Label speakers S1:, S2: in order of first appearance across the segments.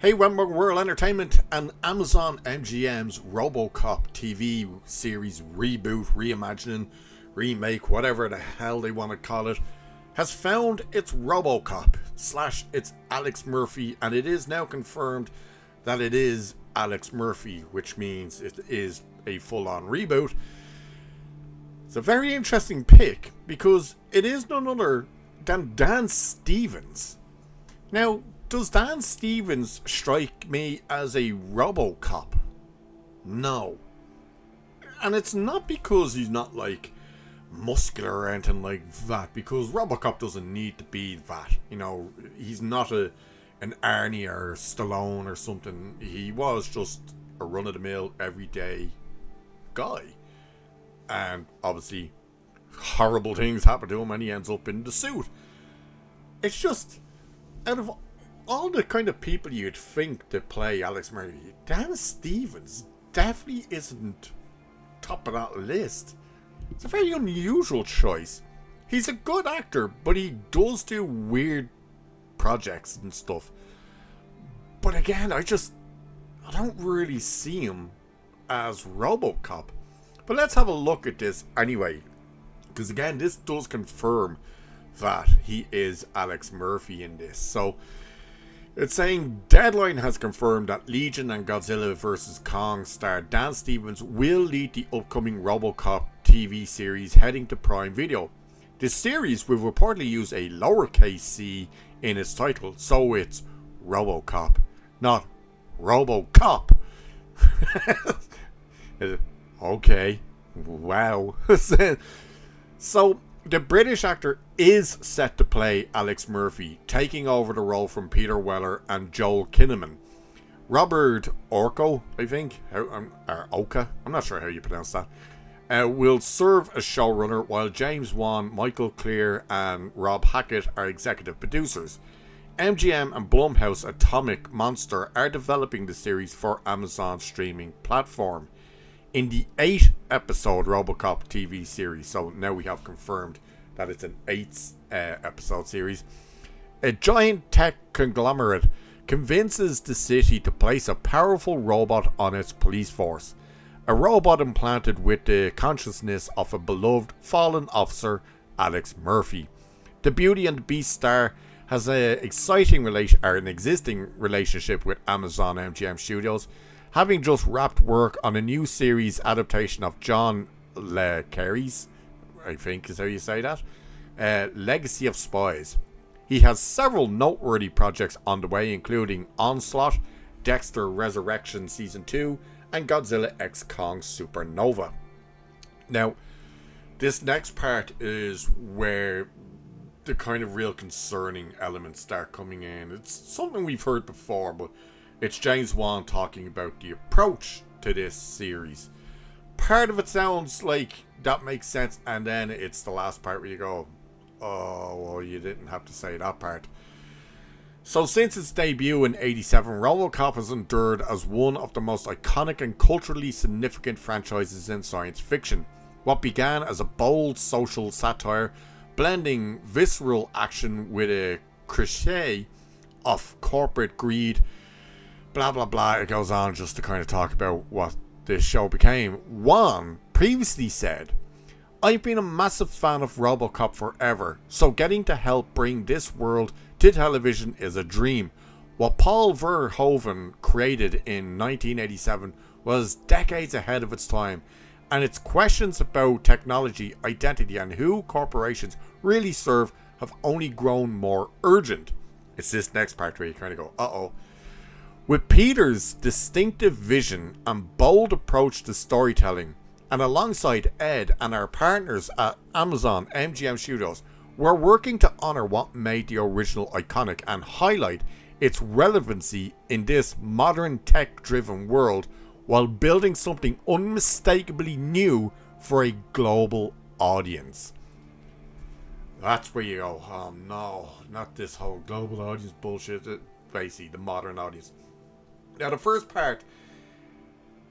S1: Hey, Wentworth World Entertainment and Amazon MGM's RoboCop TV series reboot, reimagining, remake, whatever the hell they want to call it, has found its RoboCop / its Alex Murphy, and it is now confirmed that it is Alex Murphy, which means it is a full-on reboot. It's a very interesting pick because it is none other than Dan Stevens. Now, does Dan Stevens strike me as a RoboCop? No. And it's not because he's not like muscular or anything like that, because RoboCop doesn't need to be that. You know, he's not an Arnie or Stallone or something. He was just a run-of-the-mill, everyday guy. And obviously, horrible things happen to him and he ends up in the suit. It's just, out of all the kind of people you'd think to play Alex Murphy, Dan Stevens definitely isn't top of that list. It's a very unusual choice. He's a good actor, but he does do weird projects and stuff. But again, I don't really see him as RoboCop. But let's have a look at this anyway, because again, this does confirm that he is Alex Murphy in this. So it's saying Deadline has confirmed that Legion and Godzilla vs. Kong star Dan Stevens will lead the upcoming RoboCop TV series heading to Prime Video. This series will reportedly use a lowercase c in its title, so it's RoboCop, not RoboCop. Okay, wow. So the British actor is set to play Alex Murphy, taking over the role from Peter Weller and Joel Kinnaman. Robert Orco, I think, or Oka, I'm not sure how you pronounce that, will serve as showrunner, while James Wan, Michael Clear and Rob Hackett are executive producers. MGM and Blumhouse Atomic Monster are developing the series for Amazon's streaming platform. In the 8-episode RoboCop TV series, so now we have confirmed that it's an 8-episode series, a giant tech conglomerate convinces the city to place a powerful robot on its police force. A robot implanted with the consciousness of a beloved fallen officer, Alex Murphy. The Beauty and the Beast star has an existing relationship with Amazon MGM Studios, having just wrapped work on a new series adaptation of John Le Carre's, I think is how you say that, Legacy of Spies. He has several noteworthy projects on the way, including Onslaught, Dexter Resurrection Season 2, and Godzilla x Kong Supernova. Now, this next part is where the kind of real concerning elements start coming in. It's something we've heard before, but it's James Wan talking about the approach to this series. Part of it sounds like that makes sense, and then it's the last part where you go, oh, well, you didn't have to say that part. So since its debut in '87, RoboCop has endured as one of the most iconic and culturally significant franchises in science fiction. What began as a bold social satire, blending visceral action with a cliché of corporate greed, blah blah blah, it goes on just to kind of talk about what this show became. Wan previously said, "I've been a massive fan of RoboCop forever, so getting to help bring this world to television is a dream. What Paul Verhoeven created in 1987 was decades ahead of its time, and its questions about technology, identity, and who corporations really serve have only grown more urgent." It's this next part where you kind of go, uh-oh. With Peter's distinctive vision and bold approach to storytelling, and alongside Ed and our partners at Amazon MGM Studios, we're working to honour what made the original iconic and highlight its relevancy in this modern tech-driven world, while building something unmistakably new for a global audience. That's where you go, oh no, not this whole global audience bullshit, basically the modern audience. Now the first part,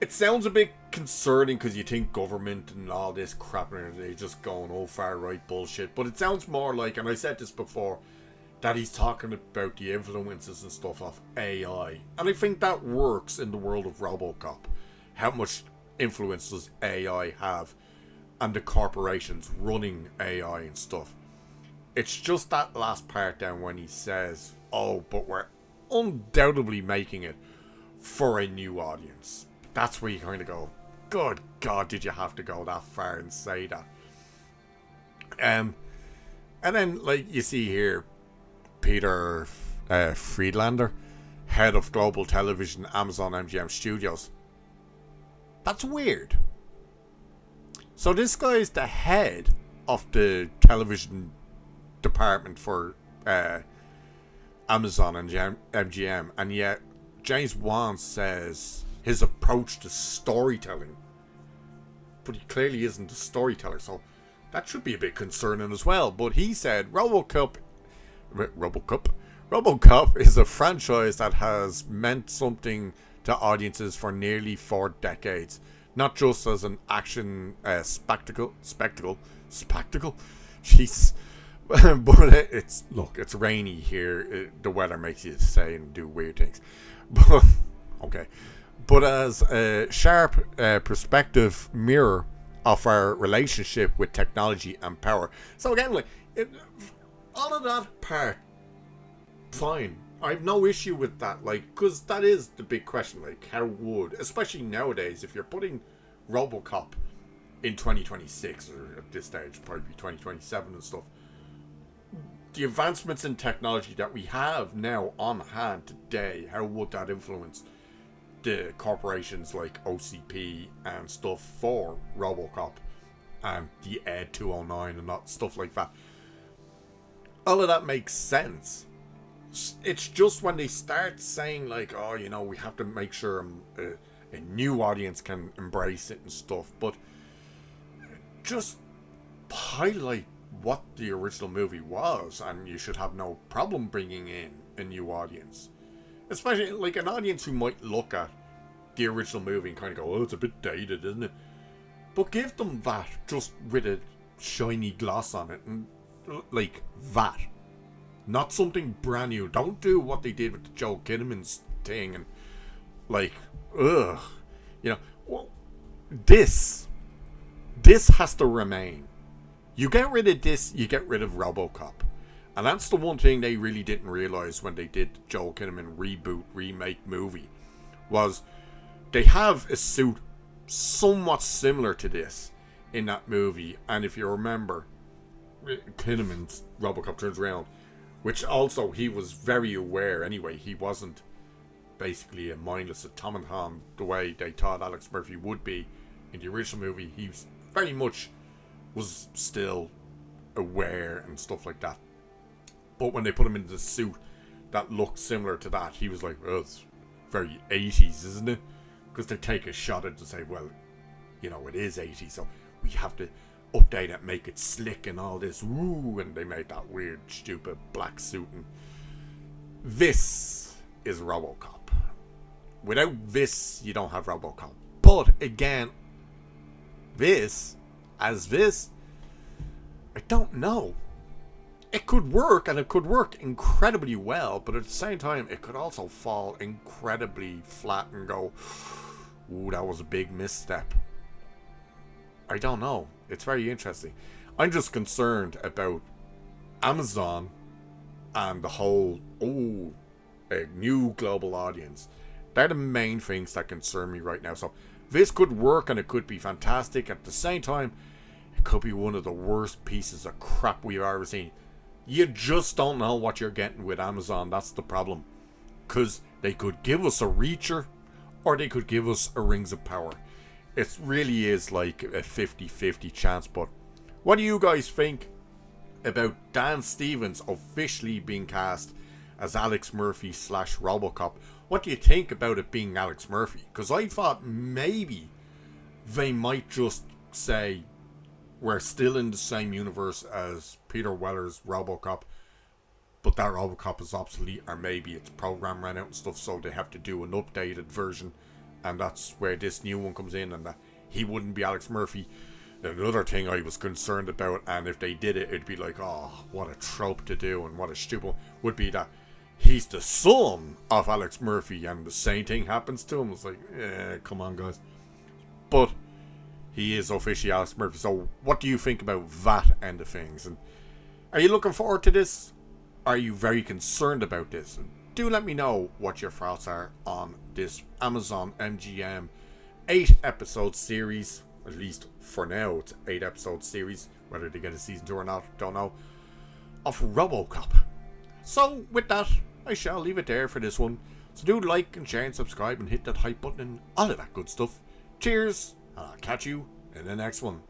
S1: it sounds a bit concerning because you think government and all this crap and they're just going, oh, far right bullshit, but it sounds more like, and I said this before, that he's talking about the influences and stuff of AI. And I think that works in the world of RoboCop. How much influence does AI have and the corporations running AI and stuff? It's just that last part down when he says, oh, but we're undoubtedly making it for a new audience. That's where you kind of go, good God, did you have to go that far and say that? And then, like, you see here, Peter Friedlander, head of global television, Amazon MGM Studios. That's weird. So this guy is the head of the television department for Amazon and MGM, and yet James Wan says his approach to storytelling, but he clearly isn't a storyteller, so that should be a bit concerning as well. But he said RoboCop is a franchise that has meant something to audiences for nearly 4 decades, not just as an action spectacle. Jesus. But it's rainy here. The weather makes you say and do weird things. But okay. But as a sharp perspective mirror of our relationship with technology and power. So again, like, all of that part, fine. I have no issue with that, like, because that is the big question, like, how would, especially nowadays, if you're putting RoboCop in 2026, or at this stage, probably 2027 and stuff, the advancements in technology that we have now on hand today, how would that influence the corporations like OCP and stuff for RoboCop and the Ed 209 and that stuff like that? All of that makes sense. It's just when they start saying, like, oh, you know, we have to make sure a new audience can embrace it and stuff, but just highlight what the original movie was, and you should have no problem bringing in a new audience, especially like an audience who might look at the original movie and kind of go, oh, it's a bit dated, isn't it? But give them that just with a shiny gloss on it, and like that, not something brand new. Don't do what they did with the Joel Kinnaman's thing and like, ugh, you know. Well, this has to remain. You get rid of this, you get rid of RoboCop. And that's the one thing they really didn't realize when they did the Joel Kinnaman reboot, remake movie, was they have a suit somewhat similar to this in that movie. And if you remember, Kinnaman's RoboCop turns around, which also he was very aware anyway, he wasn't basically a mindless automaton the way they thought Alex Murphy would be in the original movie. He was very much was still aware and stuff like that. But when they put him into the suit that looked similar to that, he was like, oh, it's very 80s, isn't it? Because they take a shot at it to say, well, you know, it is 80s, so we have to update it, make it slick and all this. Woo! And they made that weird, stupid black suit. And this is RoboCop. Without this, you don't have RoboCop. But again, this, I don't know. It could work, and it could work incredibly well, but at the same time, it could also fall incredibly flat and go, ooh, that was a big misstep. I don't know. It's very interesting. I'm just concerned about Amazon and the whole, a new global audience. They're the main things that concern me right now. So this could work and it could be fantastic. At the same time, it could be one of the worst pieces of crap we've ever seen. You just don't know what you're getting with Amazon. That's the problem. Because they could give us a Reacher, or they could give us a Rings of Power. It really is like a 50-50 chance. But what do you guys think about Dan Stevens officially being cast as Alex Murphy / RoboCop? What do you think about it being Alex Murphy? Because I thought maybe they might just say, we're still in the same universe as Peter Weller's RoboCop, but that RoboCop is obsolete, or maybe its program ran out and stuff, so they have to do an updated version, and that's where this new one comes in, and that he wouldn't be Alex Murphy. Another thing I was concerned about, and if they did it, it'd be like, oh, what a trope to do, and what a stupid, would be that he's the son of Alex Murphy, and the same thing happens to him. It's like, come on, guys. But he is officially Alex Murphy. So, what do you think about that end of things? And are you looking forward to this? Are you very concerned about this? And do let me know what your thoughts are on this Amazon MGM 8-episode series. At least for now, it's an 8-episode series. Whether they get a season 2 or not, don't know. Of RoboCop. So, with that, I shall leave it there for this one. So do like and share and subscribe and hit that hype button and all of that good stuff. Cheers, and I'll catch you in the next one.